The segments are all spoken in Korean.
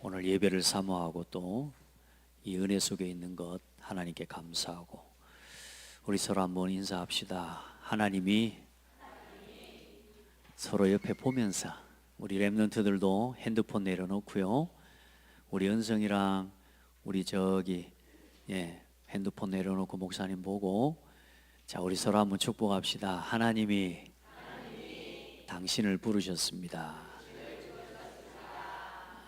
오늘 예배를 사모하고 또 이 은혜 속에 있는 것 하나님께 감사하고 우리 서로 한번 인사합시다. 하나님이 서로 옆에 보면서 우리 렘넌트들도 핸드폰 내려놓고요. 우리 은성이랑 우리 핸드폰 내려놓고 목사님 보고 자 우리 서로 한번 축복합시다. 하나님이 당신을 부르셨습니다.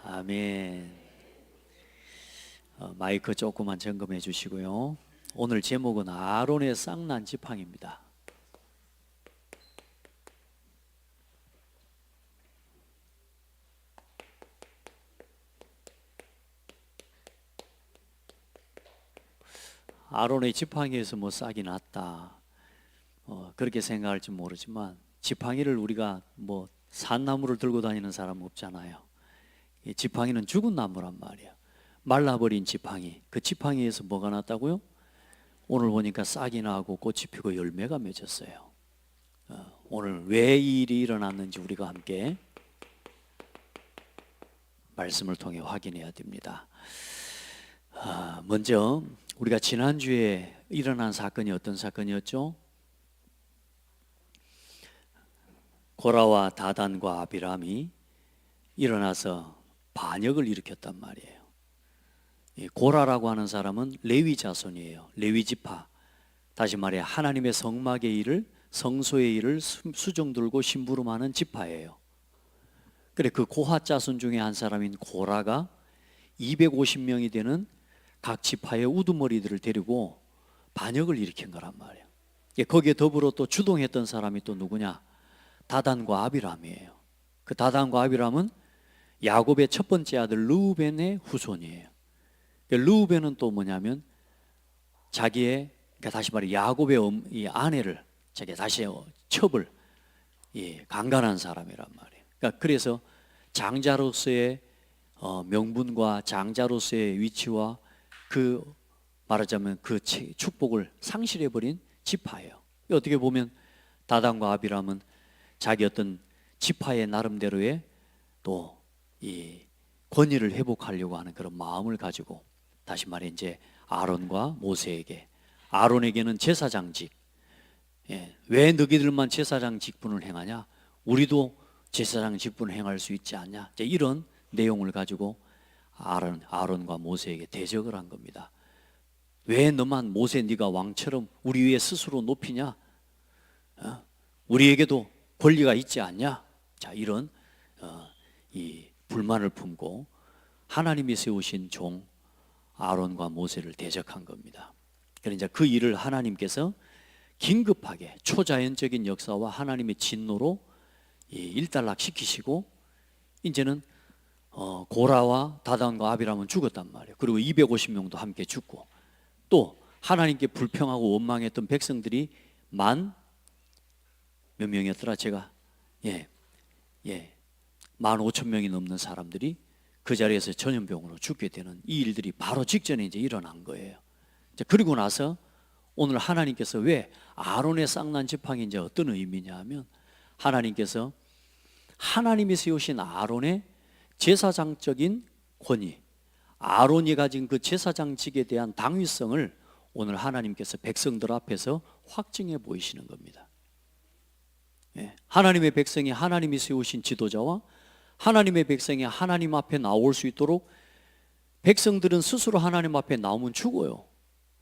아멘. 마이크 조금만 점검해 주시고요. 오늘 제목은 아론의 쌍난 지팡이입니다. 아론의 지팡이에서 뭐 싹이 났다 그렇게 생각할지 모르지만 지팡이를 우리가 뭐 산나무를 들고 다니는 사람은 없잖아요. 이 지팡이는 죽은 나무란 말이에요. 말라버린 지팡이, 그 지팡이에서 뭐가 났다고요? 오늘 보니까 싹이 나고 꽃이 피고 열매가 맺었어요. 오늘 왜 이 일이 일어났는지 우리가 함께 말씀을 통해 확인해야 됩니다. 먼저 우리가 지난주에 일어난 사건이 어떤 사건이었죠? 고라와 다단과 아비람이 일어나서 반역을 일으켰단 말이에요. 고라라고 하는 사람은 레위 자손이에요. 레위 지파. 다시 말해 하나님의 성막의 일을, 성소의 일을 수종 들고 심부름하는 지파예요. 그래 그 고핫 자손 중에 한 사람인 고라가 250명이 되는 각 지파의 우두머리들을 데리고 반역을 일으킨 거란 말이에요. 거기에 더불어 또 주동했던 사람이 또 누구냐? 다단과 아비람이에요. 그 다단과 아비람은 야곱의 첫 번째 아들 르우벤의 후손이에요. 르우벤은 또 뭐냐면 자기의 다시 말해 야곱의 이 아내를 자기 다시 첩을 강간한 사람이란 말이에요. 그래서 장자로서의 명분과 장자로서의 위치와 그 말하자면 그 축복을 상실해버린 지파예요. 어떻게 보면 다단과 아비람은 자기 어떤 지파의 나름대로의 또 이 권위를 회복하려고 하는 그런 마음을 가지고 다시 말해 이제 아론과 모세에게 아론에게는 제사장직 왜 너희들만 제사장 직분을 행하냐? 우리도 제사장 직분을 행할 수 있지 않냐? 이런 내용을 가지고 아론과 모세에게 대적을 한 겁니다. 왜 너만 모세 네가 왕처럼 우리 위에 스스로 높이냐? 우리에게도 권리가 있지 않냐? 자 이런 이 불만을 품고 하나님이 세우신 종 아론과 모세를 대적한 겁니다. 그러니까 그 일을 하나님께서 긴급하게 초자연적인 역사와 하나님의 진노로 일단락시키시고 이제는 고라와 다단과 아비람은 죽었단 말이에요. 그리고 250명도 함께 죽고 또 하나님께 불평하고 원망했던 백성들이 몇 명이었더라 제가 15,000명이 넘는 사람들이 그 자리에서 전염병으로 죽게 되는 이 일들이 바로 직전에 이제 일어난 거예요. 그리고 나서 오늘 하나님께서 왜 아론의 쌍난 지팡이 이제 어떤 의미냐 하면 하나님께서 하나님이 세우신 아론의 제사장적인 권위, 아론이 가진 그 제사장직에 대한 당위성을 오늘 하나님께서 백성들 앞에서 확증해 보이시는 겁니다. 하나님의 백성이 하나님이 세우신 지도자와 하나님의 백성이 하나님 앞에 나올 수 있도록 백성들은 스스로 하나님 앞에 나오면 죽어요.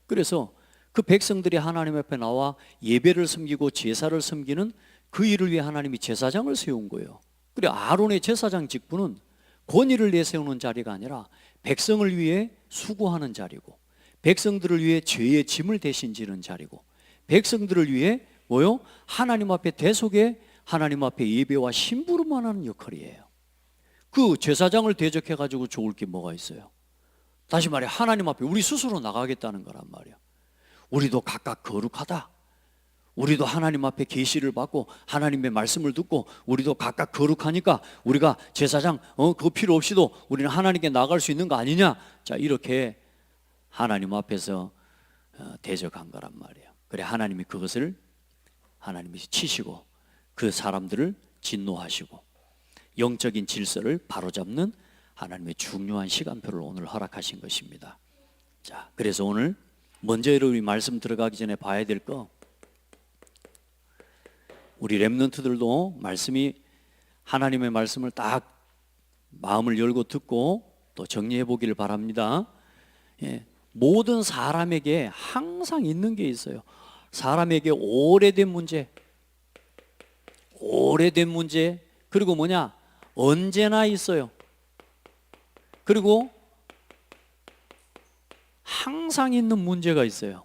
그래서 그 백성들이 하나님 앞에 나와 예배를 섬기고 제사를 섬기는 그 일을 위해 하나님이 제사장을 세운 거예요. 그래 아론의 제사장 직분은 권위를 내세우는 자리가 아니라 백성을 위해 수고하는 자리고 백성들을 위해 죄의 짐을 대신 지는 자리고 백성들을 위해 하나님 앞에 대속에 하나님 앞에 예배와 심부름만 하는 역할이에요. 그 제사장을 대적해가지고 좋을 게 뭐가 있어요? 다시 말해 하나님 앞에 우리 스스로 나가겠다는 거란 말이에요. 우리도 각각 거룩하다. 우리도 하나님 앞에 계시를 받고 하나님의 말씀을 듣고 우리도 각각 거룩하니까 우리가 제사장 그거 필요 없이도 우리는 하나님께 나갈 수 있는 거 아니냐? 자 이렇게 하나님 앞에서 대적한 거란 말이에요. 그래 하나님이 그것을 하나님이 치시고 그 사람들을 진노하시고 영적인 질서를 바로잡는 하나님의 중요한 시간표를 오늘 허락하신 것입니다. 자, 그래서 오늘 먼저 여러분이 말씀 들어가기 전에 봐야 될 거, 우리 렘넌트들도 말씀이 하나님의 말씀을 딱 마음을 열고 듣고 또 정리해 보기를 바랍니다. 예, 모든 사람에게 항상 있는 게 있어요. 사람에게 오래된 문제, 그리고 뭐냐? 언제나 있어요. 그리고 항상 있는 문제가 있어요.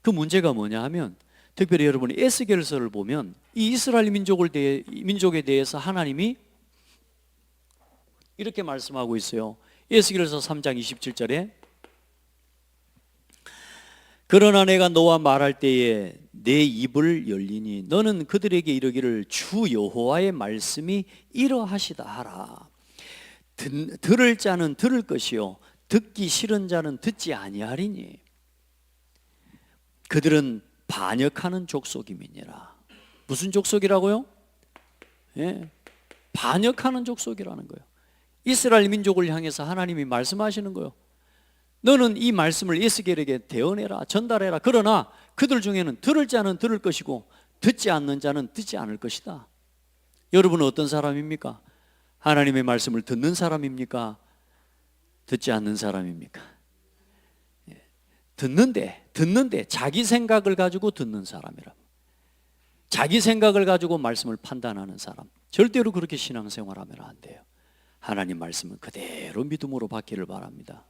그 문제가 뭐냐 하면, 특별히 여러분이 에스겔서를 보면 이 이스라엘 민족에 대해서 하나님이 이렇게 말씀하고 있어요. 에스겔서 3장 27절에 그러나 내가 너와 말할 때에 내 입을 열리니 너는 그들에게 이르기를 주 여호와의 말씀이 이러하시다 하라. 들을 자는 들을 것이요 듣기 싫은 자는 듣지 아니하리니 그들은 반역하는 족속임이니라. 무슨 족속이라고요? 예, 반역하는 족속이라는 거예요. 이스라엘 민족을 향해서 하나님이 말씀하시는 거예요. 너는 이 말씀을 에스겔에게 대언해라, 전달해라. 그러나 그들 중에는 들을 자는 들을 것이고 듣지 않는 자는 듣지 않을 것이다. 여러분은 어떤 사람입니까? 하나님의 말씀을 듣는 사람입니까? 듣지 않는 사람입니까? 듣는데 자기 생각을 가지고 듣는 사람이라. 자기 생각을 가지고 말씀을 판단하는 사람, 절대로 그렇게 신앙생활하면 안 돼요. 하나님 말씀은 그대로 믿음으로 받기를 바랍니다.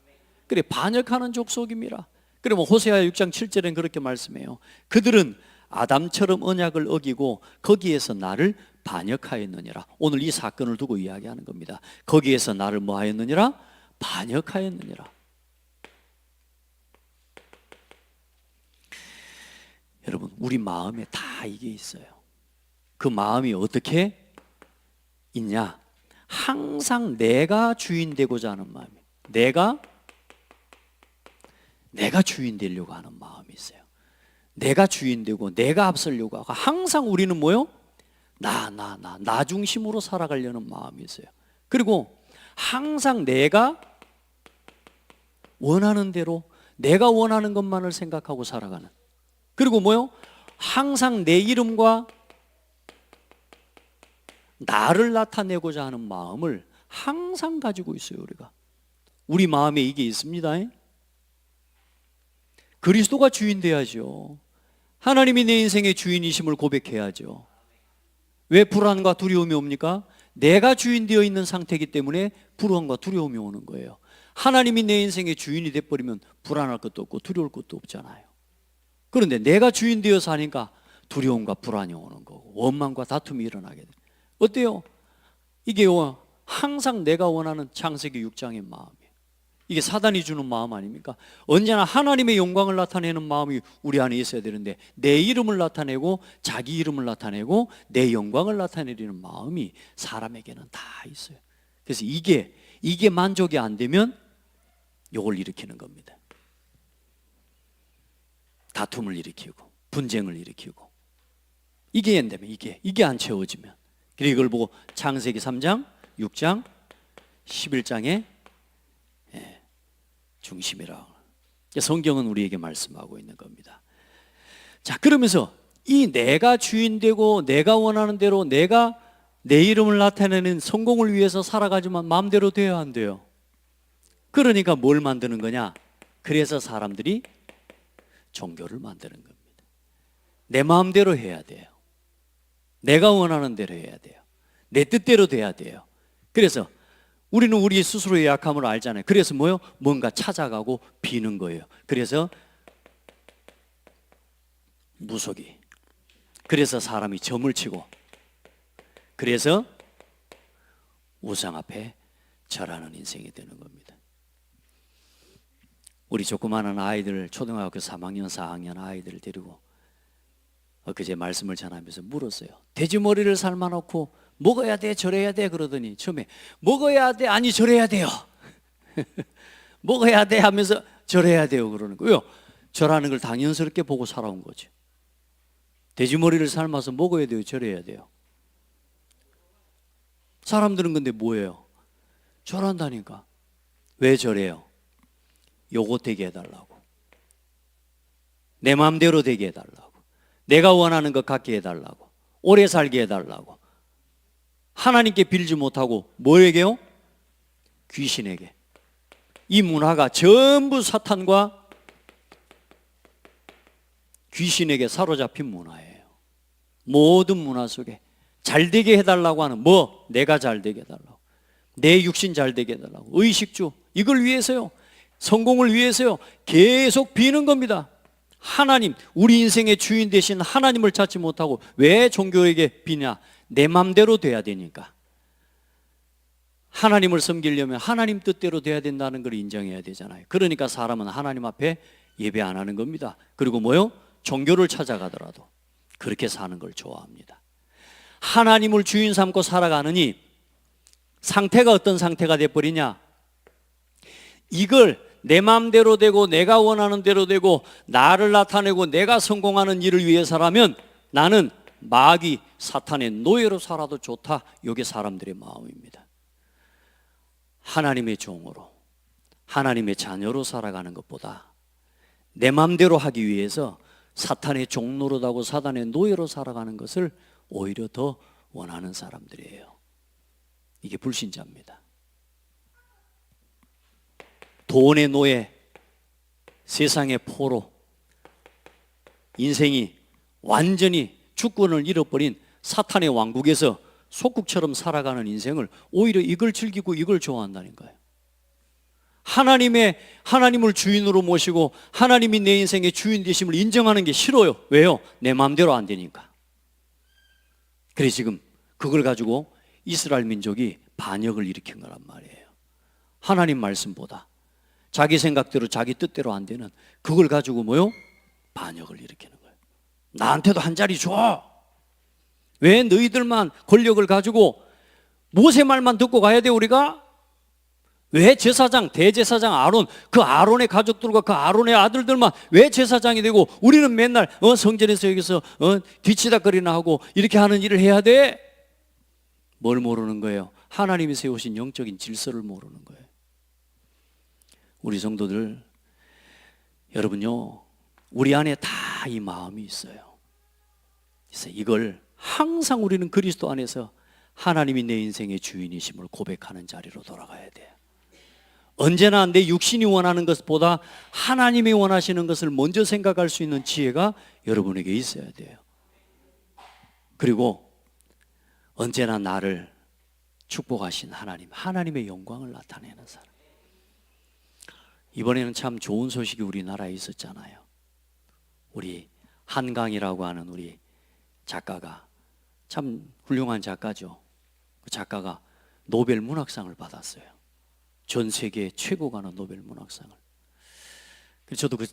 그래, 반역하는 족속입니다. 그래, 호세아 6장 7절엔 그렇게 말씀해요. 그들은 아담처럼 언약을 어기고 거기에서 나를 반역하였느니라. 오늘 이 사건을 두고 이야기하는 겁니다. 거기에서 나를 뭐 하였느니라? 반역하였느니라. 여러분, 우리 마음에 다 이게 있어요. 그 마음이 어떻게 있냐? 항상 내가 주인 되고자 하는 마음이에요. 내가 주인 되려고 하는 마음이 있어요. 내가 주인 되고 내가 앞서려고 하고, 항상 우리는 뭐요? 나 중심으로 살아가려는 마음이 있어요. 그리고 항상 내가 원하는 대로, 내가 원하는 것만을 생각하고 살아가는, 그리고 뭐요? 항상 내 이름과 나를 나타내고자 하는 마음을 항상 가지고 있어요. 우리 마음에 이게 있습니다. 그리스도가 주인 돼야죠. 하나님이 내 인생의 주인이심을 고백해야죠. 왜 불안과 두려움이 옵니까? 내가 주인 되어 있는 상태이기 때문에 불안과 두려움이 오는 거예요. 하나님이 내 인생의 주인이 돼버리면 불안할 것도 없고 두려울 것도 없잖아요. 그런데 내가 주인 되어 사니까 두려움과 불안이 오는 거고 원망과 다툼이 일어나게 돼요. 어때요? 이게 항상 내가 원하는 창세기 6장의 마음이에요. 이게 사단이 주는 마음 아닙니까? 언제나 하나님의 영광을 나타내는 마음이 우리 안에 있어야 되는데, 내 이름을 나타내고 자기 이름을 나타내고 내 영광을 나타내려는 마음이 사람에게는 다 있어요. 그래서 이게 만족이 안 되면 이걸 일으키는 겁니다. 다툼을 일으키고 분쟁을 일으키고, 이게 안 되면, 이게 안 채워지면, 그리고 이걸 보고 창세기 3장, 6장, 11장에 중심이라 성경은 우리에게 말씀하고 있는 겁니다. 자, 그러면서 이 내가 주인 되고 내가 원하는 대로 내가 내 이름을 나타내는 성공을 위해서 살아가지만 마음대로 돼야 안 돼요. 그러니까 뭘 만드는 거냐? 그래서 사람들이 종교를 만드는 겁니다. 내 마음대로 해야 돼요. 내가 원하는 대로 해야 돼요. 내 뜻대로 돼야 돼요. 그래서 우리는 우리 스스로의 약함을 알잖아요. 그래서 뭐요? 뭔가 찾아가고 비는 거예요. 그래서 무속이, 그래서 사람이 점을 치고, 그래서 우상 앞에 절하는 인생이 되는 겁니다. 우리 조그마한 아이들, 초등학교 3학년, 4학년 아이들을 데리고 엊그제 말씀을 전하면서 물었어요. 돼지머리를 삶아놓고 먹어야 돼, 절해야 돼 그러더니 처음에 먹어야 돼, 아니 절해야 돼요. 먹어야 돼 하면서 절해야 돼요 그러는 거예요. 절하는 걸 당연스럽게 보고 살아온 거죠. 돼지머리를 삶아서 먹어야 돼요, 절해야 돼요? 사람들은 근데 뭐예요? 저런다니까. 왜 저래요? 요거 되게 해달라고. 내 마음대로 되게 해달라고. 내가 원하는 것 갖게 해달라고. 오래 살게 해달라고. 하나님께 빌지 못하고 뭐에게요? 귀신에게. 이 문화가 전부 사탄과 귀신에게 사로잡힌 문화예요. 모든 문화 속에 잘되게 해달라고 하는 뭐? 내가 잘되게 해달라고. 내 육신 잘되게 해달라고. 의식주. 이걸 위해서요. 성공을 위해서요. 계속 비는 겁니다. 하나님, 우리 인생의 주인 되신 하나님을 찾지 못하고 왜 종교에게 비냐? 내 맘대로 돼야 되니까. 하나님을 섬기려면 하나님 뜻대로 돼야 된다는 걸 인정해야 되잖아요. 그러니까 사람은 하나님 앞에 예배 안 하는 겁니다. 그리고 뭐요? 종교를 찾아가더라도 그렇게 사는 걸 좋아합니다. 하나님을 주인 삼고 살아가느니 상태가 어떤 상태가 돼버리냐? 이걸 내 마음대로 되고 내가 원하는 대로 되고 나를 나타내고 내가 성공하는 일을 위해서라면 나는 마귀 사탄의 노예로 살아도 좋다. 이게 사람들의 마음입니다. 하나님의 종으로 하나님의 자녀로 살아가는 것보다 내 마음대로 하기 위해서 사탄의 종노릇하고 사탄의 노예로 살아가는 것을 오히려 더 원하는 사람들이에요. 이게 불신자입니다. 돈의 노예, 세상의 포로, 인생이 완전히 주권을 잃어버린 사탄의 왕국에서 속국처럼 살아가는 인생을 오히려 이걸 즐기고 이걸 좋아한다는 거예요. 하나님을 주인으로 모시고 하나님이 내 인생의 주인 되심을 인정하는 게 싫어요. 왜요? 내 마음대로 안 되니까. 그래 지금 그걸 가지고 이스라엘 민족이 반역을 일으킨 거란 말이에요. 하나님 말씀보다 자기 생각대로 자기 뜻대로 안 되는 그걸 가지고 뭐요? 반역을 일으키는 거예요. 나한테도 한 자리 줘. 왜 너희들만 권력을 가지고 모세 말만 듣고 가야 돼 우리가? 왜 제사장, 대제사장 아론, 그 아론의 가족들과 그 아론의 아들들만 왜 제사장이 되고 우리는 맨날 성전에서 여기서 뒤치다거리나 하고 이렇게 하는 일을 해야 돼? 뭘 모르는 거예요? 하나님이 세우신 영적인 질서를 모르는 거예요. 우리 성도들, 여러분요, 우리 안에 다 이 마음이 있어요. 그래서 이걸 항상 우리는 그리스도 안에서 하나님이 내 인생의 주인이심을 고백하는 자리로 돌아가야 돼요. 언제나 내 육신이 원하는 것보다 하나님이 원하시는 것을 먼저 생각할 수 있는 지혜가 여러분에게 있어야 돼요. 그리고 언제나 나를 축복하신 하나님, 하나님의 영광을 나타내는 사람. 이번에는 참 좋은 소식이 우리나라에 있었잖아요. 우리 한강이라고 하는 우리 작가가 참 훌륭한 작가죠. 그 작가가 노벨 문학상을 받았어요. 전 세계 최고 가는 노벨 문학상을. 그래서 저도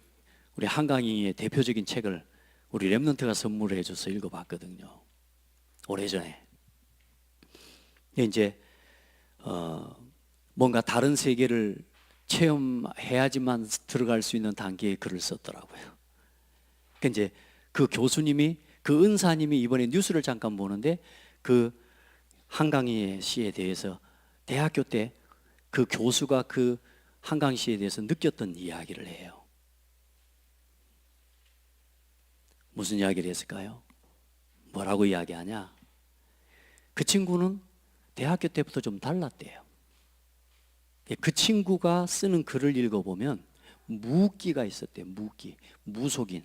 우리 한강이의 대표적인 책을 우리 랩넌트가 선물을 해줘서 읽어봤거든요. 오래전에. 이제 뭔가 다른 세계를 체험해야지만 들어갈 수 있는 단계의 글을 썼더라고요. 이제 그 교수님이, 그 은사님이 이번에 뉴스를 잠깐 보는데 그 한강희 씨에 대해서 대학교 때 그 교수가 그 한강희 씨에 대해서 느꼈던 이야기를 해요. 무슨 이야기를 했을까요? 뭐라고 이야기하냐? 그 친구는 대학교 때부터 좀 달랐대요. 그 친구가 쓰는 글을 읽어보면 무기가 있었대요. 무속인.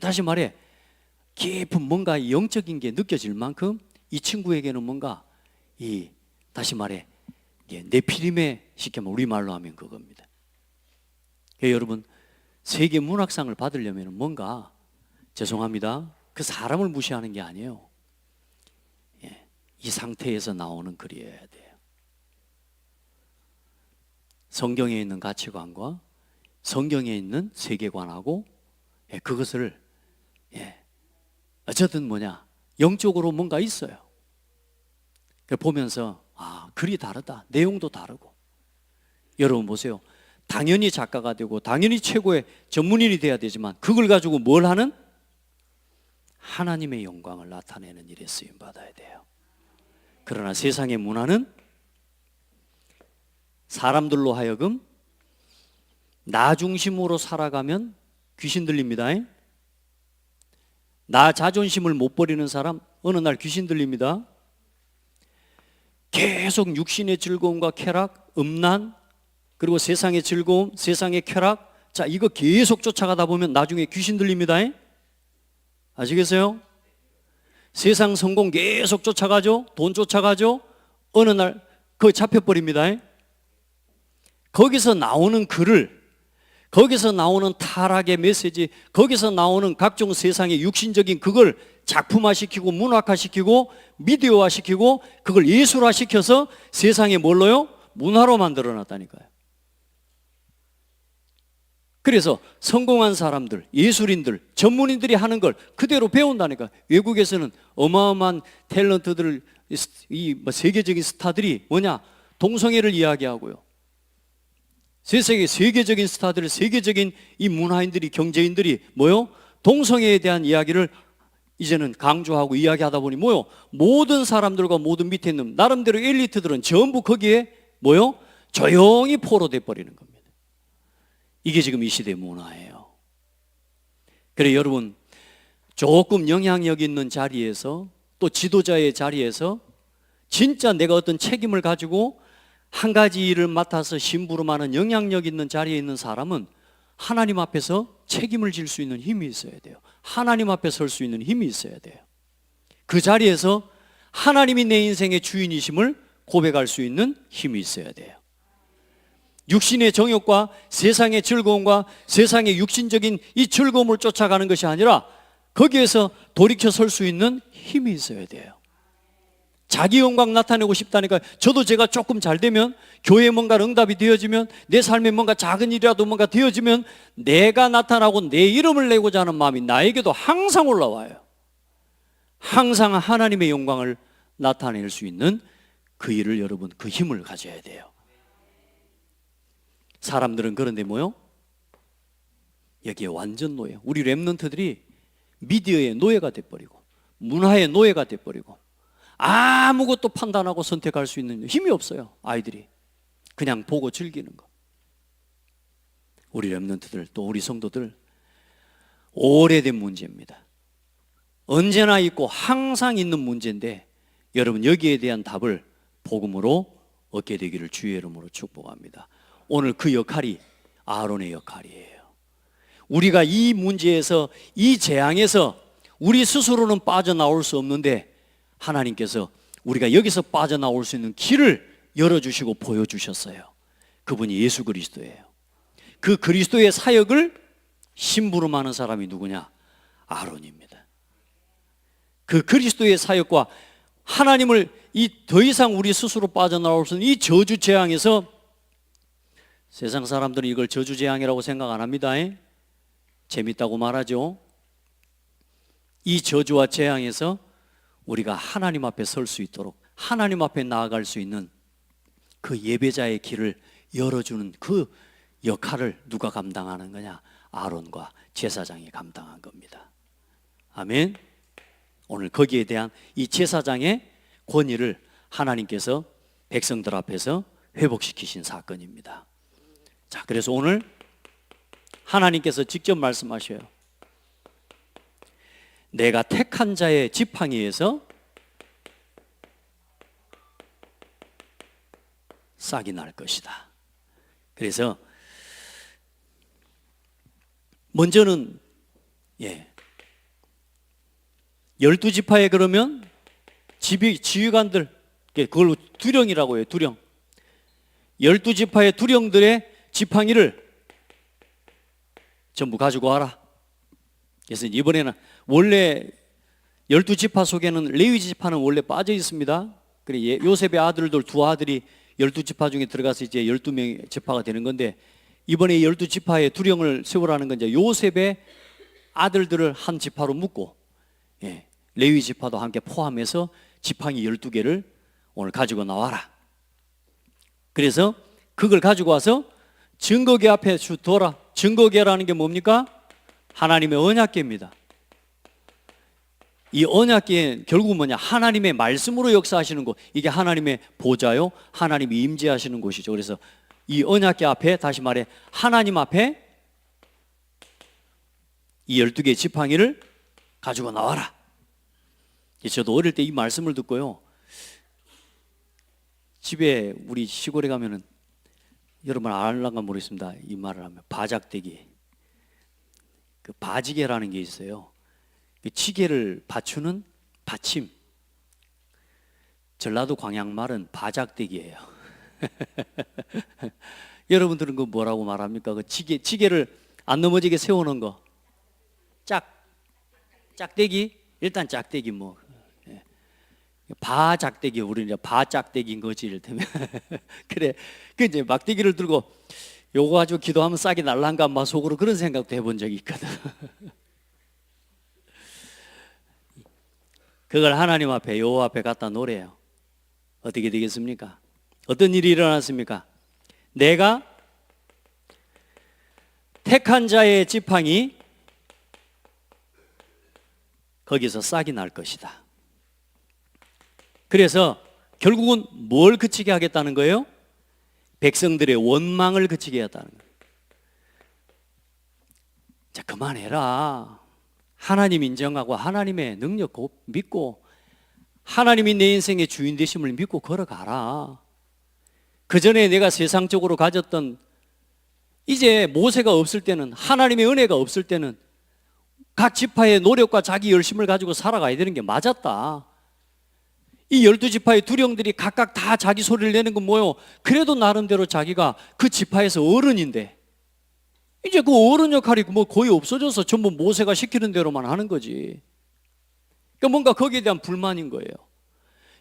다시 말해 깊은 뭔가 영적인 게 느껴질 만큼 이 친구에게는 뭔가 다시 말해 네피림의 쉽게 말해 우리말로 하면 그겁니다. 여러분 세계 문학상을 받으려면 뭔가 죄송합니다. 그 사람을 무시하는 게 아니에요. 이 상태에서 나오는 글이어야 돼요. 성경에 있는 가치관과 성경에 있는 세계관하고 그것을 어쨌든 영적으로 뭔가 있어요. 보면서 글이 다르다. 내용도 다르고. 여러분 보세요. 당연히 작가가 되고 당연히 최고의 전문인이 돼야 되지만 그걸 가지고 뭘 하는? 하나님의 영광을 나타내는 일에 쓰임받아야 돼요. 그러나 세상의 문화는 사람들로 하여금 나 중심으로 살아가면 귀신 들립니다. 나 자존심을 못 버리는 사람 어느 날 귀신 들립니다. 계속 육신의 즐거움과 쾌락, 음란, 그리고 세상의 즐거움, 세상의 쾌락, 자, 이거 계속 쫓아가다 보면 나중에 귀신 들립니다. 아시겠어요? 세상 성공 계속 쫓아가죠. 돈 쫓아가죠. 어느 날 그거 잡혀버립니다. 거기서 나오는 글을, 거기서 나오는 타락의 메시지, 거기서 나오는 각종 세상의 육신적인 그걸 작품화시키고 문학화시키고 미디어화시키고 그걸 예술화시켜서 세상에 뭘로요? 문화로 만들어놨다니까요. 그래서 성공한 사람들, 예술인들, 전문인들이 하는 걸 그대로 배운다니까. 외국에서는 어마어마한 탤런트들, 이 세계적인 스타들이 뭐냐? 동성애를 이야기하고요. 세계적인 스타들, 세계적인 이 문화인들이, 경제인들이 뭐요? 동성애에 대한 이야기를 이제는 강조하고 이야기하다 보니 뭐요? 모든 사람들과 모든 밑에 있는 나름대로 엘리트들은 전부 거기에 뭐요? 조용히 포로돼 버리는 겁니다. 이게 지금 이 시대의 문화예요. 그래 여러분, 조금 영향력 있는 자리에서 또 지도자의 자리에서 진짜 내가 어떤 책임을 가지고 한 가지 일을 맡아서 심부름하는 영향력 있는 자리에 있는 사람은 하나님 앞에서 책임을 질 수 있는 힘이 있어야 돼요. 하나님 앞에 설 수 있는 힘이 있어야 돼요. 그 자리에서 하나님이 내 인생의 주인이심을 고백할 수 있는 힘이 있어야 돼요. 육신의 정욕과 세상의 즐거움과 세상의 육신적인 이 즐거움을 쫓아가는 것이 아니라 거기에서 돌이켜 설 수 있는 힘이 있어야 돼요. 자기 영광 나타내고 싶다니까. 저도 제가 조금 잘 되면, 교회에 뭔가 응답이 되어지면, 내 삶에 뭔가 작은 일이라도 뭔가 되어지면 내가 나타나고 내 이름을 내고자 하는 마음이 나에게도 항상 올라와요. 항상 하나님의 영광을 나타낼 수 있는 그 일을 여러분, 그 힘을 가져야 돼요. 사람들은 그런데 뭐요? 여기에 완전 노예. 우리 랩런트들이 미디어의 노예가 돼버리고 문화의 노예가 돼버리고 아무것도 판단하고 선택할 수 있는 힘이 없어요. 아이들이 그냥 보고 즐기는 거. 우리 랩런트들 또 우리 성도들 오래된 문제입니다. 언제나 있고 항상 있는 문제인데 여러분 여기에 대한 답을 복음으로 얻게 되기를 주의 이름으로 축복합니다. 오늘 그 역할이 아론의 역할이에요. 우리가 이 문제에서, 이 재앙에서 우리 스스로는 빠져나올 수 없는데 하나님께서 우리가 여기서 빠져나올 수 있는 길을 열어주시고 보여주셨어요. 그분이 예수 그리스도예요. 그 그리스도의 사역을 심부름하는 사람이 누구냐? 아론입니다. 그 그리스도의 사역과 하나님을 이 더 이상 우리 스스로 빠져나올 수 있는 이 저주 재앙에서, 세상 사람들은 이걸 저주재앙이라고 생각 안 합니다. 재밌다고 말하죠. 이 저주와 재앙에서 우리가 하나님 앞에 설 수 있도록, 하나님 앞에 나아갈 수 있는 그 예배자의 길을 열어주는 그 역할을 누가 감당하는 거냐? 아론과 제사장이 감당한 겁니다. 아멘. 오늘 거기에 대한 이 제사장의 권위를 하나님께서 백성들 앞에서 회복시키신 사건입니다. 자, 그래서 오늘 하나님께서 직접 말씀하셔요. 내가 택한 자의 지팡이에서 싹이 날 것이다. 그래서 먼저는 12지파에 그러면 지휘관들, 그걸 두령이라고 해요. 두령. 12지파의 두령들의 지팡이를 전부 가지고 와라. 그래서 이번에는 원래 12지파 속에는 레위지파는 원래 빠져 있습니다. 그래 요셉의 아들들 두 아들이 12지파 중에 들어가서 이제 12명의 지파가 되는 건데, 이번에 12지파의 두령을 세우라는 건 이제 요셉의 아들들을 한 지파로 묶고 레위지파도 함께 포함해서 지팡이 12개를 오늘 가지고 나와라. 그래서 그걸 가지고 와서 증거궤 앞에 둬라. 증거궤라는 게 뭡니까? 하나님의 언약궤입니다. 이 언약궤는 결국 뭐냐? 하나님의 말씀으로 역사하시는 곳. 이게 하나님의 보좌요, 하나님이 임재하시는 곳이죠. 그래서 이 언약궤 앞에, 다시 말해 하나님 앞에 이 12개의 지팡이를 가지고 나와라. 저도 어릴 때 이 말씀을 듣고요, 집에 우리 시골에 가면은, 여러분 알란가 모르겠습니다, 이 말을 하면 바작대기, 그 바지개라는 게 있어요. 그 지게를 받추는 받침, 전라도 광양말은 바작대기예요. 여러분들은 그 뭐라고 말합니까? 그 지게를 안 넘어지게 세우는 거, 짝대기? 일단 짝대기 뭐. 예. 바짝대기, 우리는 바짝대기인 거지, 이를테면. 그래. 그 이제 막대기를 들고 요거 가지고 기도하면 싹이 날란가 막 속으로 그런 생각도 해본 적이 있거든. 그걸 하나님 앞에, 여호와 앞에 갖다 놓으래요. 어떻게 되겠습니까? 어떤 일이 일어났습니까? 내가 택한 자의 지팡이, 거기서 싹이 날 것이다. 그래서 결국은 뭘 그치게 하겠다는 거예요? 백성들의 원망을 그치게 하겠다는 거예요. 자, 그만해라. 하나님 인정하고 하나님의 능력 믿고 하나님이 내 인생의 주인 되심을 믿고 걸어가라. 그 전에 내가 세상적으로 가졌던, 이제 모세가 없을 때는, 하나님의 은혜가 없을 때는 각 지파의 노력과 자기 열심을 가지고 살아가야 되는 게 맞았다. 이 12지파의 두령들이 각각 다 자기 소리를 내는 건 뭐예요? 그래도 나름대로 자기가 그 지파에서 어른인데, 이제 그 어른 역할이 뭐 거의 없어져서 전부 모세가 시키는 대로만 하는 거지. 그러니까 뭔가 거기에 대한 불만인 거예요.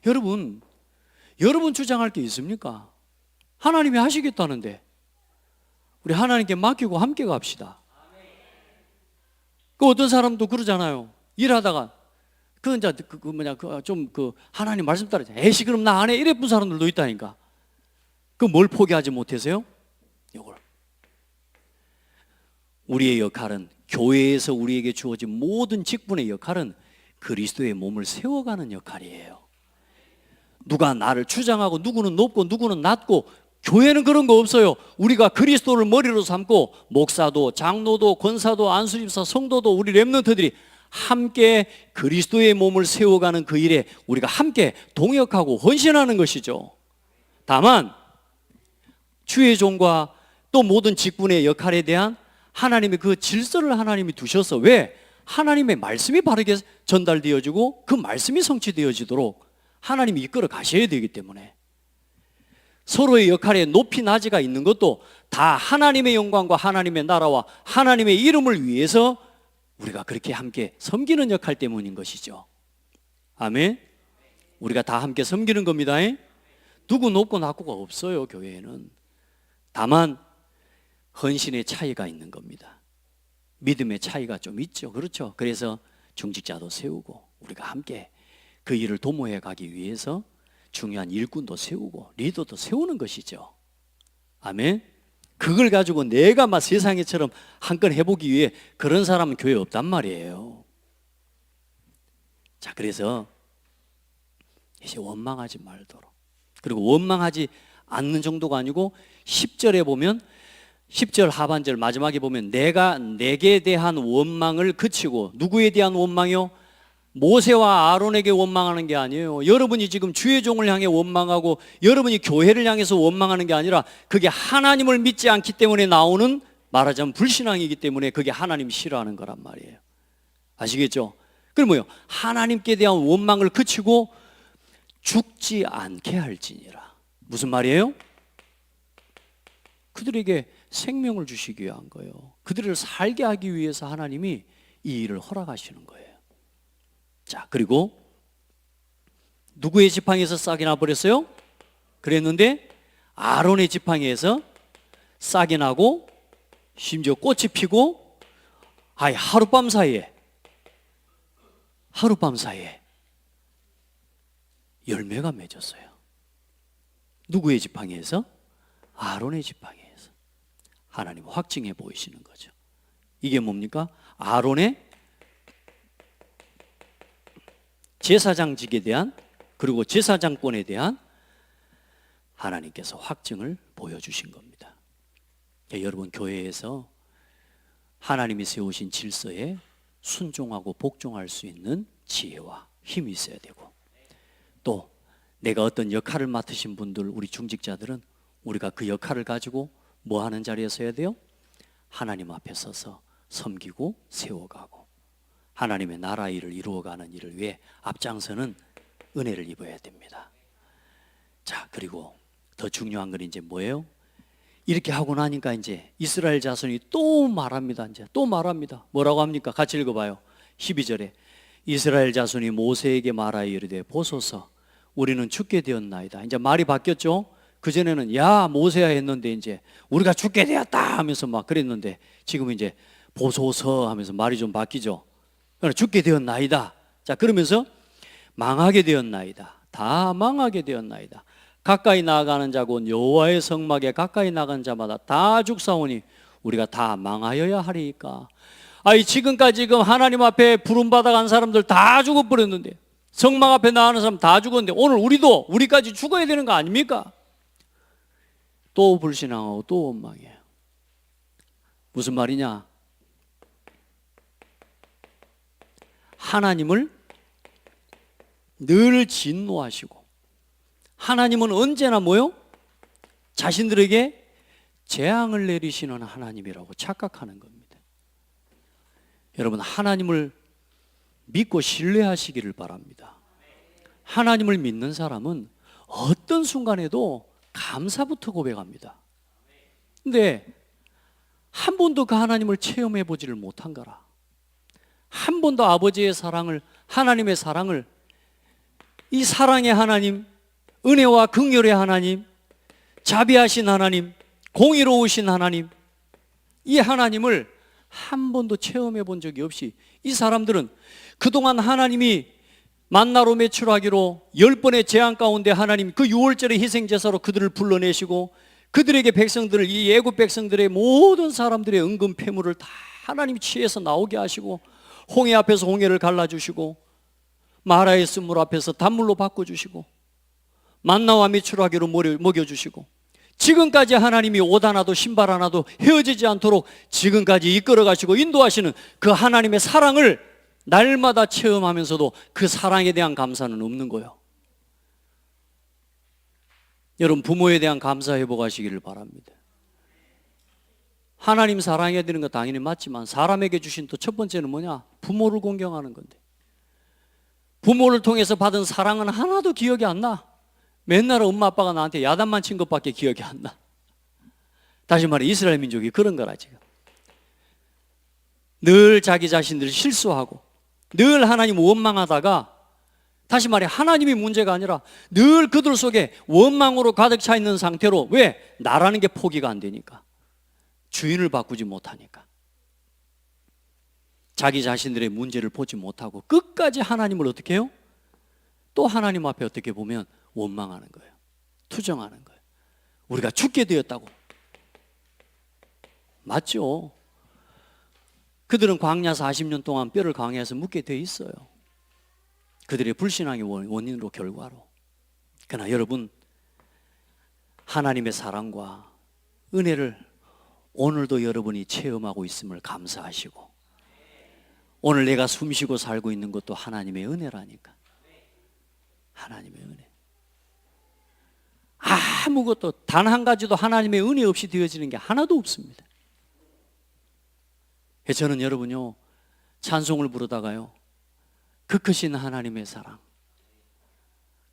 여러분 주장할 게 있습니까? 하나님이 하시겠다는데 우리 하나님께 맡기고 함께 갑시다. 그 어떤 사람도 그러잖아요. 일하다가 하나님 말씀 따르자. 에이씨, 그럼 나 안 해. 이래쁜 사람들도 있다니까. 그 뭘 포기하지 못해서요? 이걸. 우리의 역할은, 교회에서 우리에게 주어진 모든 직분의 역할은 그리스도의 몸을 세워가는 역할이에요. 누가 나를 주장하고 누구는 높고 누구는 낮고, 교회는 그런 거 없어요. 우리가 그리스도를 머리로 삼고 목사도 장로도 권사도 안수집사 성도도 우리 렘넌트들이 함께 그리스도의 몸을 세워가는 그 일에 우리가 함께 동역하고 헌신하는 것이죠. 다만 주의 종과 또 모든 직분의 역할에 대한 하나님의 그 질서를 하나님이 두셔서, 왜? 하나님의 말씀이 바르게 전달되어지고 그 말씀이 성취되어지도록 하나님이 이끌어 가셔야 되기 때문에, 서로의 역할에 높이 낮이가 있는 것도 다 하나님의 영광과 하나님의 나라와 하나님의 이름을 위해서 우리가 그렇게 함께 섬기는 역할 때문인 것이죠. 아멘. 우리가 다 함께 섬기는 겁니다. 누구 높고 낮고가 없어요, 교회에는. 다만 헌신의 차이가 있는 겁니다. 믿음의 차이가 좀 있죠. 그렇죠. 그래서 중직자도 세우고 우리가 함께 그 일을 도모해 가기 위해서 중요한 일꾼도 세우고 리더도 세우는 것이죠. 아멘. 그걸 가지고 내가 막 세상에처럼 한 건 해보기 위해 그런 사람은 교회에 없단 말이에요. 자, 그래서 이제 원망하지 말도록, 그리고 원망하지 않는 정도가 아니고 10절에 보면, 10절 하반절 마지막에 보면 내가 내게 대한 원망을 그치고, 누구에 대한 원망이요? 모세와 아론에게 원망하는 게 아니에요. 여러분이 지금 주의 종을 향해 원망하고 여러분이 교회를 향해서 원망하는 게 아니라, 그게 하나님을 믿지 않기 때문에 나오는, 말하자면 불신앙이기 때문에 그게 하나님이 싫어하는 거란 말이에요. 아시겠죠? 그럼 뭐예요? 하나님께 대한 원망을 그치고 죽지 않게 할지니라. 무슨 말이에요? 그들에게 생명을 주시기 위한 거예요. 그들을 살게 하기 위해서 하나님이 이 일을 허락하시는 거예요. 자, 그리고 누구의 지팡이에서 싹이 나버렸어요? 그랬는데 아론의 지팡이에서 싹이 나고 심지어 꽃이 피고, 하룻밤 사이에 열매가 맺었어요. 누구의 지팡이에서? 아론의 지팡이에서. 하나님 확증해 보이시는 거죠. 이게 뭡니까? 아론의 제사장직에 대한, 그리고 제사장권에 대한 하나님께서 확증을 보여주신 겁니다. 여러분, 교회에서 하나님이 세우신 질서에 순종하고 복종할 수 있는 지혜와 힘이 있어야 되고, 또 내가 어떤 역할을 맡으신 분들, 우리 중직자들은 우리가 그 역할을 가지고 뭐 하는 자리에 서야 돼요? 하나님 앞에 서서 섬기고 세워가고 하나님의 나라 일을 이루어가는 일을 위해 앞장서는 은혜를 입어야 됩니다. 자, 그리고 더 중요한 건 이제 뭐예요? 이렇게 하고 나니까 이제 이스라엘 자손이 또 말합니다. 이제 또 말합니다. 뭐라고 합니까? 같이 읽어봐요. 12절에 이스라엘 자손이 모세에게 말하여 이르되 보소서 우리는 죽게 되었나이다. 이제 말이 바뀌었죠. 그전에는 야 모세야 했는데 이제 우리가 죽게 되었다 하면서 막 그랬는데 지금 이제 보소서 하면서 말이 좀 바뀌죠. 죽게 되었나이다. 자, 그러면서 망하게 되었나이다. 다 망하게 되었나이다. 가까이 나아가는 자고 여호와의 성막에 가까이 나간 자마다 다 죽사오니 우리가 다 망하여야 하리까. 아니 지금까지 하나님 앞에 부름받아 간 사람들 다 죽어버렸는데, 성막 앞에 나가는 사람 다 죽었는데 오늘 우리까지 죽어야 되는 거 아닙니까? 또 불신앙하고 또 원망해요. 무슨 말이냐? 하나님을 늘 진노하시고 하나님은 언제나 뭐요? 자신들에게 재앙을 내리시는 하나님이라고 착각하는 겁니다. 여러분, 하나님을 믿고 신뢰하시기를 바랍니다. 하나님을 믿는 사람은 어떤 순간에도 감사부터 고백합니다. 근데 한 번도 그 하나님을 체험해 보지를 못한 거라. 한 번도 아버지의 사랑을, 하나님의 사랑을, 이 사랑의 하나님, 은혜와 긍휼의 하나님, 자비하신 하나님, 공의로우신 하나님, 이 하나님을 한 번도 체험해 본 적이 없이 이 사람들은 그동안 하나님이 만나로 매출하기로 10번의 재앙 가운데 하나님 그 6월절의 희생제사로 그들을 불러내시고 그들에게 백성들을, 이 애굽 백성들의 모든 사람들의 은금 폐물을 다 하나님이 취해서 나오게 하시고 홍해 앞에서 홍해를 갈라주시고 마라의 쓴물 앞에서 단물로 바꿔주시고 만나와 미추라기로 먹여주시고 지금까지 하나님이 옷 하나도 신발 하나도 헤어지지 않도록 지금까지 이끌어 가시고 인도하시는 그 하나님의 사랑을 날마다 체험하면서도 그 사랑에 대한 감사는 없는 거예요. 여러분, 부모에 대한 감사 회복하시기를 바랍니다. 하나님 사랑해야 되는 거 당연히 맞지만 사람에게 주신 또 첫 번째는 뭐냐? 부모를 공경하는 건데, 부모를 통해서 받은 사랑은 하나도 기억이 안 나. 맨날 엄마 아빠가 나한테 야단만 친 것밖에 기억이 안 나. 다시 말해 이스라엘 민족이 그런 거라. 지금 늘 자기 자신들 실수하고 늘 하나님 원망하다가, 다시 말해 하나님이 문제가 아니라 늘 그들 속에 원망으로 가득 차 있는 상태로. 왜? 나라는 게 포기가 안 되니까, 주인을 바꾸지 못하니까, 자기 자신들의 문제를 보지 못하고 끝까지 하나님을 어떻게 해요? 또 하나님 앞에 어떻게 보면 원망하는 거예요. 투정하는 거예요. 우리가 죽게 되었다고. 맞죠? 그들은 광야 40년 동안 뼈를 강해서 묻게 돼 있어요. 그들의 불신앙의 원인으로, 결과로. 그러나 여러분, 하나님의 사랑과 은혜를 오늘도 여러분이 체험하고 있음을 감사하시고, 오늘 내가 숨쉬고 살고 있는 것도 하나님의 은혜라니까. 하나님의 은혜. 아무것도 단 한 가지도 하나님의 은혜 없이 되어지는 게 하나도 없습니다. 저는 여러분요, 찬송을 부르다가요, 그 크신 하나님의 사랑,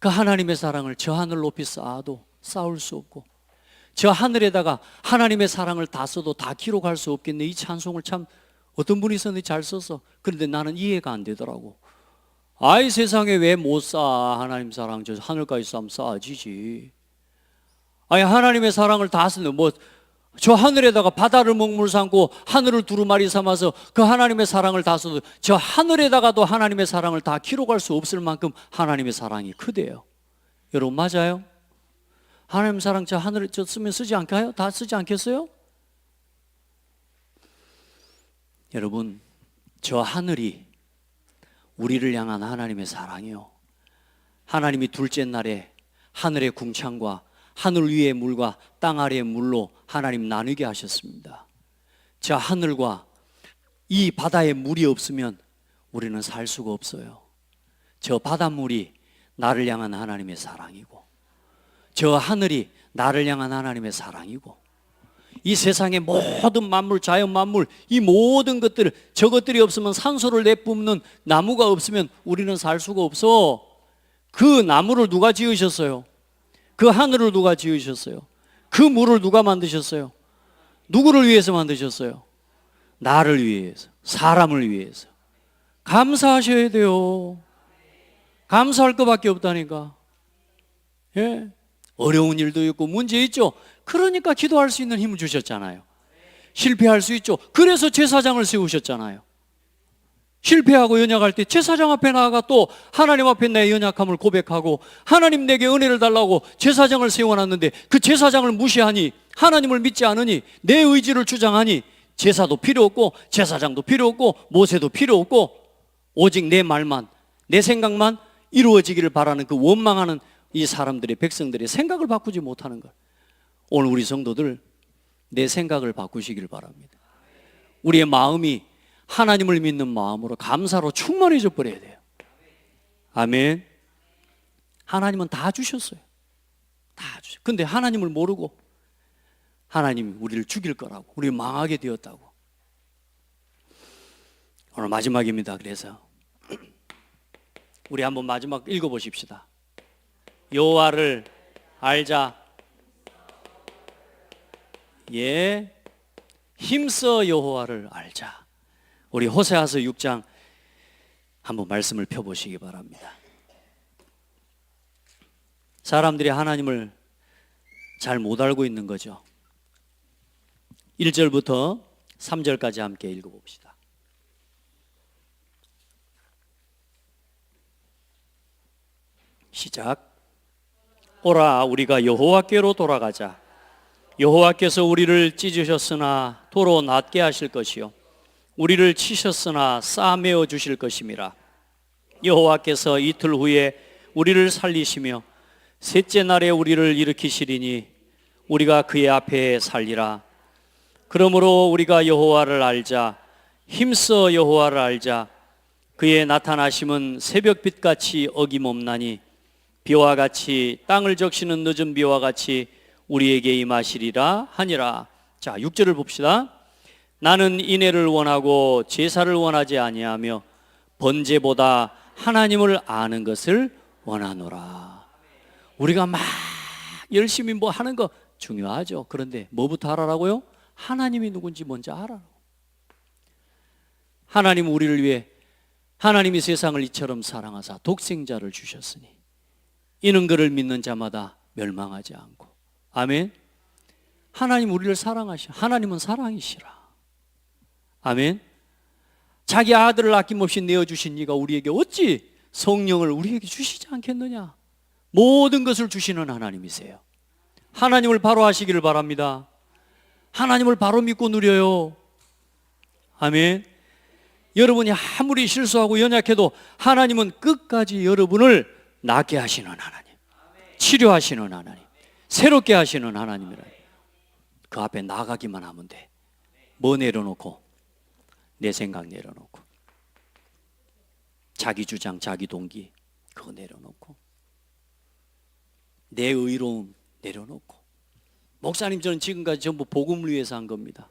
그 하나님의 사랑을 저 하늘 높이 쌓아도 쌓을 수 없고, 저 하늘에다가 하나님의 사랑을 다 써도 다 기록할 수 없겠네. 이 찬송을 참 어떤 분이 썼는데 잘 써서. 그런데 나는 이해가 안 되더라고. 아이 세상에 왜 못 쌓아? 하나님 사랑 저 하늘까지 쌓으면 쌓아지지. 아니 하나님의 사랑을 다 쓰는, 저 하늘에다가 바다를 먹물 삼고 하늘을 두루마리 삼아서 그 하나님의 사랑을 다 써도 저 하늘에다가도 하나님의 사랑을 다 기록할 수 없을 만큼 하나님의 사랑이 크대요. 여러분 맞아요? 하나님 사랑 저 하늘에 저 쓰면 쓰지 않을까요? 다 쓰지 않겠어요? 여러분, 저 하늘이 우리를 향한 하나님의 사랑이요, 하나님이 둘째 날에 하늘의 궁창과 하늘 위의 물과 땅 아래의 물로 하나님 나누게 하셨습니다. 저 하늘과 이 바다에 물이 없으면 우리는 살 수가 없어요. 저 바닷물이 나를 향한 하나님의 사랑이고, 저 하늘이 나를 향한 하나님의 사랑이고, 이 세상의 모든 만물, 자연 만물, 이 모든 것들, 저것들이 없으면 산소를 내뿜는 나무가 없으면 우리는 살 수가 없어. 그 나무를 누가 지으셨어요? 그 하늘을 누가 지으셨어요? 그 물을 누가 만드셨어요? 누구를 위해서 만드셨어요? 나를 위해서, 사람을 위해서. 감사하셔야 돼요. 감사할 것밖에 없다니까. 예? 어려운 일도 있고 문제 있죠. 그러니까 기도할 수 있는 힘을 주셨잖아요. 실패할 수 있죠. 그래서 제사장을 세우셨잖아요. 실패하고 연약할 때 제사장 앞에 나아가 또 하나님 앞에 내 연약함을 고백하고 하나님 내게 은혜를 달라고 제사장을 세워놨는데, 그 제사장을 무시하니, 하나님을 믿지 않으니, 내 의지를 주장하니 제사도 필요 없고 제사장도 필요 없고 모세도 필요 없고 오직 내 말만, 내 생각만 이루어지기를 바라는 그 원망하는 이 사람들의, 백성들의 생각을 바꾸지 못하는 걸. 오늘 우리 성도들 내 생각을 바꾸시길 바랍니다. 우리의 마음이 하나님을 믿는 마음으로 감사로 충만해져 버려야 돼요. 아멘. 하나님은 다 주셨어요. 다 주셨어요. 근데 하나님을 모르고 하나님이 우리를 죽일 거라고, 우리 망하게 되었다고. 오늘 마지막입니다. 그래서 우리 한번 마지막 읽어보십시다. 여호와를 알자. 예, 힘써 여호와를 알자. 우리 호세아서 6장 한번 말씀을 펴보시기 바랍니다. 사람들이 하나님을 잘 못 알고 있는 거죠. 1절부터 3절까지 함께 읽어봅시다. 시작. 오라, 우리가 여호와께로 돌아가자. 여호와께서 우리를 찢으셨으나 도로 낫게 하실 것이요, 우리를 치셨으나 싸매어 주실 것임이라. 여호와께서 이틀 후에 우리를 살리시며 셋째 날에 우리를 일으키시리니 우리가 그의 앞에 살리라. 그러므로 우리가 여호와를 알자. 힘써 여호와를 알자. 그의 나타나심은 새벽빛같이 어김없나니 비와 같이, 땅을 적시는 늦은 비와 같이 우리에게 임하시리라 하니라. 자, 6절을 봅시다. 나는 인애를 원하고 제사를 원하지 아니하며 번제보다 하나님을 아는 것을 원하노라. 우리가 막 열심히 뭐 하는 거 중요하죠. 그런데 뭐부터 알아라고요? 하나님이 누군지 먼저 알아라. 하나님은 우리를 위해, 하나님이 세상을 이처럼 사랑하사 독생자를 주셨으니 이는 그를 믿는 자마다 멸망하지 않고. 아멘. 하나님 우리를 사랑하셔. 하나님은 사랑이시라. 아멘. 자기 아들을 아낌없이 내어주신 이가 우리에게 어찌 성령을 우리에게 주시지 않겠느냐. 모든 것을 주시는 하나님이세요. 하나님을 바로 하시기를 바랍니다. 하나님을 바로 믿고 누려요. 아멘. 여러분이 아무리 실수하고 연약해도 하나님은 끝까지 여러분을 낫게 하시는 하나님, 치료하시는 하나님, 새롭게 하시는 하나님이라. 그 앞에 나가기만 하면 돼. 뭐 내려놓고? 내 생각 내려놓고, 자기 주장, 자기 동기 그거 내려놓고, 내 의로움 내려놓고. 목사님, 저는 지금까지 전부 복음을 위해서 한 겁니다.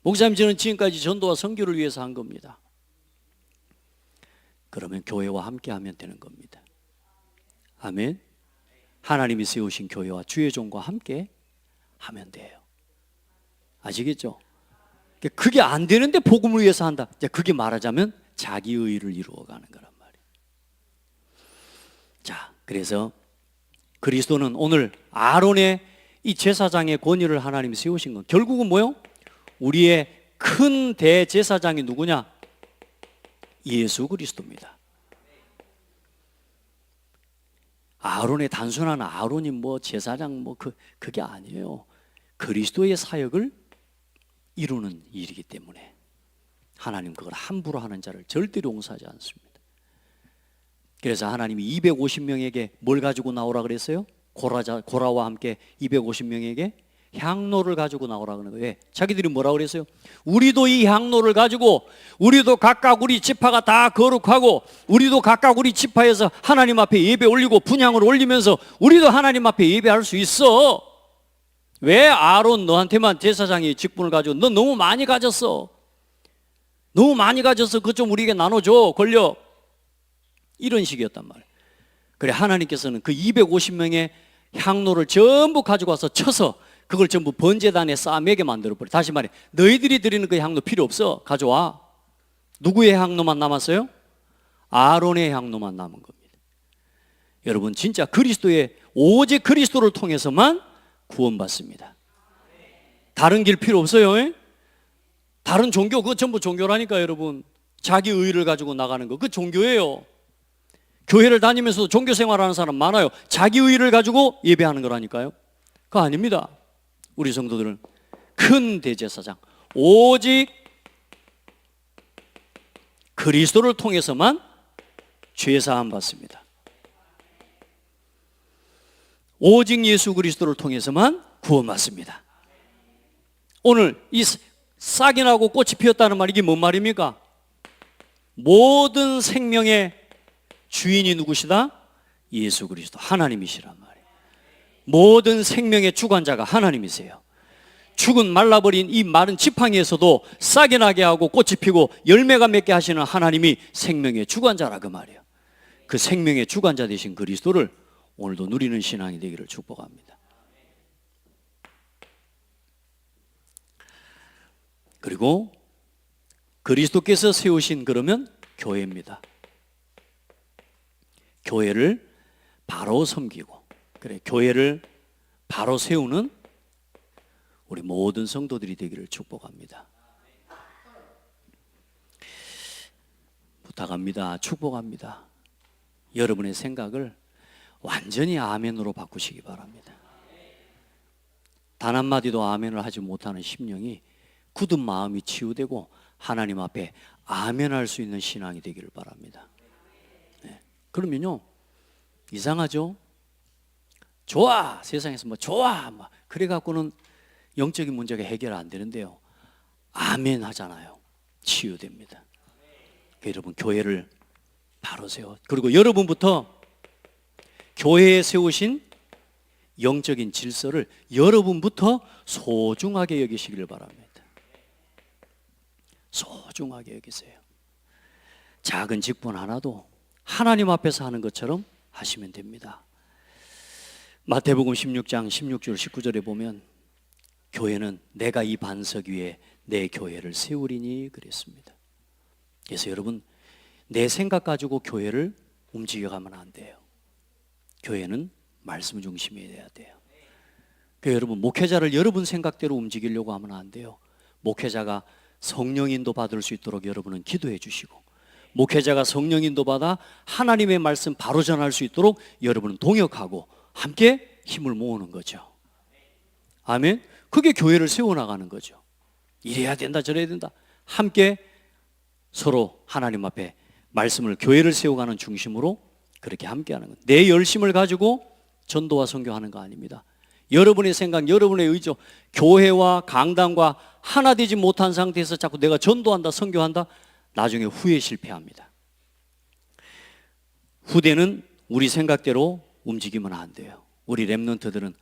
목사님, 저는 지금까지 전도와 선교를 위해서 한 겁니다. 그러면 교회와 함께 하면 되는 겁니다. 아멘. 하나님이 세우신 교회와 주의 종과 함께 하면 돼요. 아시겠죠? 그게 안 되는데 복음을 위해서 한다. 그게 말하자면 자기 의의를 이루어가는 거란 말이에요. 자, 그래서 그리스도는 오늘 아론의 이 제사장의 권위를 하나님이 세우신 건 결국은 뭐요? 우리의 큰 대제사장이 누구냐? 예수 그리스도입니다. 아론의 단순한 아론이 뭐 제사장 뭐 그게 아니에요. 그리스도의 사역을 이루는 일이기 때문에 하나님 그걸 함부로 하는 자를 절대로 용서하지 않습니다. 그래서 하나님이 250명에게 뭘 가지고 나오라 그랬어요? 고라와 함께 250명에게 향로를 가지고 나오라 그러는 거예요. 왜? 자기들이 뭐라 그랬어요? 우리도 이 향로를 가지고 우리도 각각 우리 지파가 다 거룩하고 우리도 각각 우리 지파에서 하나님 앞에 예배 올리고 분향을 올리면서 우리도 하나님 앞에 예배할 수 있어. 왜 아론 너한테만 제사장의 직분을 가지고 너 너무 많이 가졌어. 너무 많이 가져서 그것 좀 우리에게 나눠줘. 권력. 이런 식이었단 말이에요. 그래 하나님께서는 그 250명의 향로를 전부 가지고 와서 쳐서 그걸 전부 번제단에 쌓아매게 만들어버려. 다시 말해 너희들이 드리는 그 향로 필요 없어. 가져와. 누구의 향로만 남았어요? 아론의 향로만 남은 겁니다. 여러분 진짜 그리스도의 오직 그리스도를 통해서만 구원받습니다. 다른 길 필요 없어요. 다른 종교 그거 전부 종교라니까 여러분. 자기 의의를 가지고 나가는 거 그거 종교예요. 교회를 다니면서도 종교 생활하는 사람 많아요. 자기 의의를 가지고 예배하는 거라니까요. 그거 아닙니다. 우리 성도들은 큰 대제사장 오직 그리스도를 통해서만 죄사함 받습니다. 오직 예수 그리스도를 통해서만 구원받습니다. 오늘 이 싹이 나고 꽃이 피었다는 말이 이게 뭔 말입니까? 모든 생명의 주인이 누구시다? 예수 그리스도 하나님이시란 말이에요. 모든 생명의 주관자가 하나님이세요. 죽은 말라버린 이 마른 지팡이에서도 싹이 나게 하고 꽃이 피고 열매가 맺게 하시는 하나님이 생명의 주관자라 그 말이에요. 그 생명의 주관자 되신 그리스도를 오늘도 누리는 신앙이 되기를 축복합니다. 그리고 그리스도께서 세우신 그러면 교회입니다. 교회를 바로 섬기고 그래 교회를 바로 세우는 우리 모든 성도들이 되기를 축복합니다. 부탁합니다. 축복합니다. 여러분의 생각을 완전히 아멘으로 바꾸시기 바랍니다. 단 한마디도 아멘을 하지 못하는 심령이 굳은 마음이 치유되고 하나님 앞에 아멘할 수 있는 신앙이 되기를 바랍니다. 네. 그러면요 이상하죠? 좋아 세상에서 뭐 좋아 막 그래 갖고는 영적인 문제가 해결 안 되는데요 아멘 하잖아요 치유됩니다. 그러니까 여러분 교회를 바로 세워 그리고 여러분부터 교회에 세우신 영적인 질서를 여러분부터 소중하게 여기시기를 바랍니다. 소중하게 여기세요. 작은 직분 하나도 하나님 앞에서 하는 것처럼 하시면 됩니다. 마태복음 16장 16절 19절에 보면 교회는 내가 이 반석 위에 내 교회를 세우리니 그랬습니다. 그래서 여러분 내 생각 가지고 교회를 움직여가면 안 돼요. 교회는 말씀 중심이 돼야 돼요. 그러니까 여러분 목회자를 여러분 생각대로 움직이려고 하면 안 돼요. 목회자가 성령 인도 받을 수 있도록 여러분은 기도해 주시고 목회자가 성령 인도 받아 하나님의 말씀 바로 전할 수 있도록 여러분은 동역하고 함께 힘을 모으는 거죠. 아멘. 그게 교회를 세워나가는 거죠. 이래야 된다 저래야 된다 함께 서로 하나님 앞에 말씀을 교회를 세워가는 중심으로 그렇게 함께하는 거예요. 내 열심을 가지고 전도와 선교하는 거 아닙니다. 여러분의 생각, 여러분의 의죠. 교회와 강단과 하나 되지 못한 상태에서 자꾸 내가 전도한다, 선교한다, 나중에 후에 실패합니다. 후대는 우리 생각대로 움직이면 안 돼요. 우리 렘넌트들은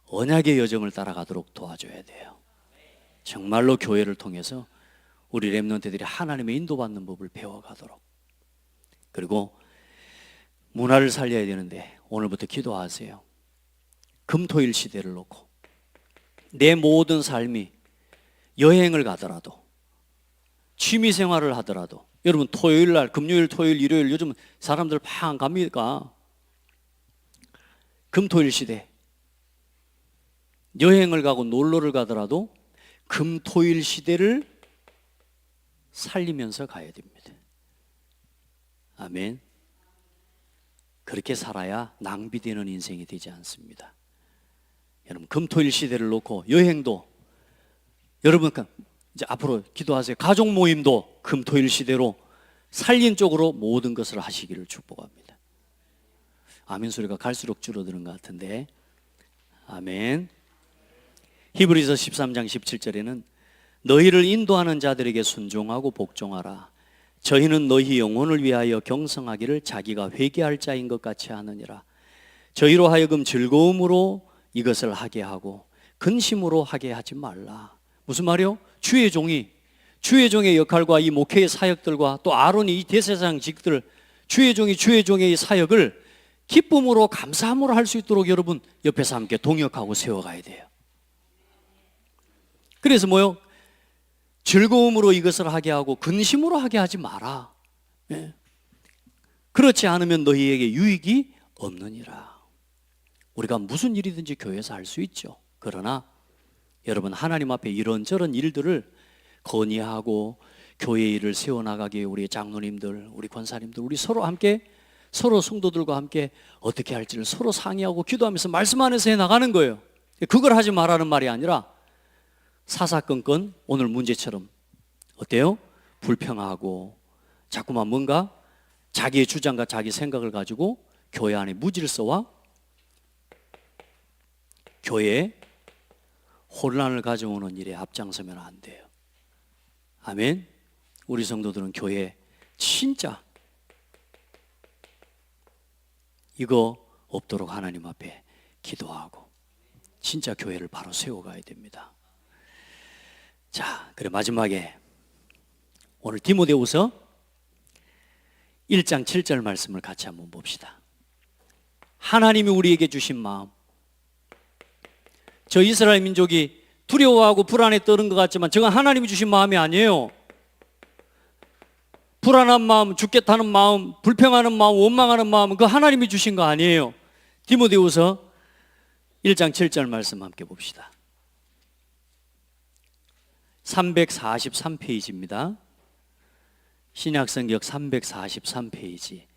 언약의 여정을 따라가도록 도와줘야 돼요. 정말로 교회를 통해서 우리 렘넌트들이 하나님의 인도받는 법을 배워가도록. 그리고 문화를 살려야 되는데 오늘부터 기도하세요. 금토일 시대를 놓고 내 모든 삶이 여행을 가더라도 취미생활을 하더라도 여러분 토요일날 금요일 토요일 일요일 요즘 사람들 팡 갑니까? 금토일 시대 여행을 가고 놀러를 가더라도 금토일 시대를 살리면서 가야 됩니다. 아멘. 그렇게 살아야 낭비되는 인생이 되지 않습니다. 여러분 금토일 시대를 놓고 여행도 여러분 이제 앞으로 기도하세요. 가족 모임도 금토일 시대로 살린 쪽으로 모든 것을 하시기를 축복합니다. 아멘 소리가 갈수록 줄어드는 것 같은데 아멘. 히브리서 13장 17절에는 너희를 인도하는 자들에게 순종하고 복종하라. 저희는 너희 영혼을 위하여 경성하기를 자기가 회개할 자인 것 같이 하느니라. 저희로 하여금 즐거움으로 이것을 하게 하고 근심으로 하게 하지 말라. 무슨 말이요? 주의 종의 역할과 이 목회의 사역들과 또 아론이 이 대제사장직들, 주의 종의 이 사역을 기쁨으로 감사함으로 할 수 있도록 여러분 옆에서 함께 동역하고 세워가야 돼요. 그래서 뭐요? 즐거움으로 이것을 하게 하고 근심으로 하게 하지 마라. 예. 그렇지 않으면 너희에게 유익이 없느니라. 우리가 무슨 일이든지 교회에서 할 수 있죠. 그러나 여러분 하나님 앞에 이런저런 일들을 건의하고 교회 일을 세워나가기에 우리 장로님들, 우리 권사님들, 우리 서로 함께 서로 성도들과 함께 어떻게 할지를 서로 상의하고 기도하면서 말씀 안에서 해나가는 거예요. 그걸 하지 말라는 말이 아니라 사사건건 오늘 문제처럼 어때요? 불평하고 자꾸만 뭔가 자기의 주장과 자기 생각을 가지고 교회 안에 무질서와 교회에 혼란을 가져오는 일에 앞장서면 안 돼요. 아멘. 우리 성도들은 교회에 진짜 이거 없도록 하나님 앞에 기도하고 진짜 교회를 바로 세워가야 됩니다. 자, 그래 마지막에 오늘 디모데후서 1장 7절 말씀을 같이 한번 봅시다. 하나님이 우리에게 주신 마음, 저 이스라엘 민족이 두려워하고 불안에 떠는 것 같지만 저건 하나님이 주신 마음이 아니에요. 불안한 마음, 죽겠다는 마음, 불평하는 마음, 원망하는 마음, 그거 하나님이 주신 거 아니에요. 디모데후서 1장 7절 말씀 함께 봅시다. 343페이지입니다. 신약성경 343페이지,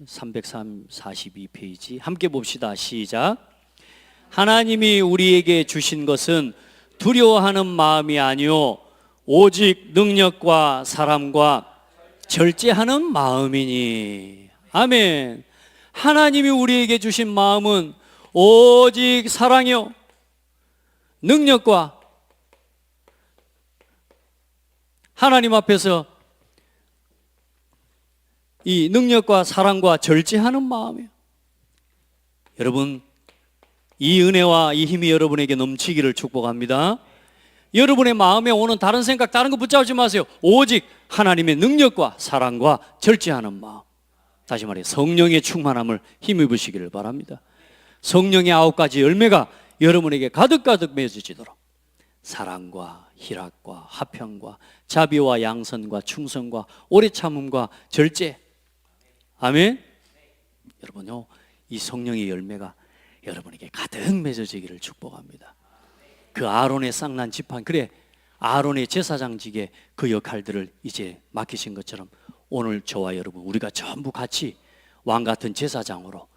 342페이지 함께 봅시다. 시작. 하나님이 우리에게 주신 것은 두려워하는 마음이 아니요 오직 능력과 사람과 절제하는 마음이니. 아멘. 하나님이 우리에게 주신 마음은 오직 사랑이요 능력과, 하나님 앞에서 이 능력과 사랑과 절제하는 마음이에요. 여러분, 이 은혜와 이 힘이 여러분에게 넘치기를 축복합니다. 여러분의 마음에 오는 다른 생각, 다른 거 붙잡지 마세요. 오직 하나님의 능력과 사랑과 절제하는 마음. 다시 말해 성령의 충만함을 힘입으시기를 바랍니다. 성령의 9가지 열매가 여러분에게 가득가득 맺어지도록 사랑과 희락과 화평과 자비와 양선과 충성과 오래 참음과 절제. 아멘. 여러분요, 이 성령의 열매가 여러분에게 가득 맺어지기를 축복합니다. 그 아론의 쌍난 지팡이, 그래 아론의 제사장직의 그 역할들을 이제 맡기신 것처럼 오늘 저와 여러분 우리가 전부 같이 왕같은 제사장으로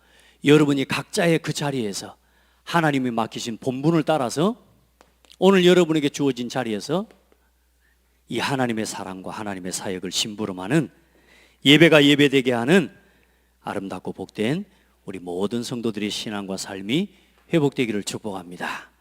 여러분이 각자의 그 자리에서 하나님이 맡기신 본분을 따라서 오늘 여러분에게 주어진 자리에서 이 하나님의 사랑과 하나님의 사역을 심부름하는, 예배가 예배되게 하는 아름답고 복된 우리 모든 성도들의 신앙과 삶이 회복되기를 축복합니다.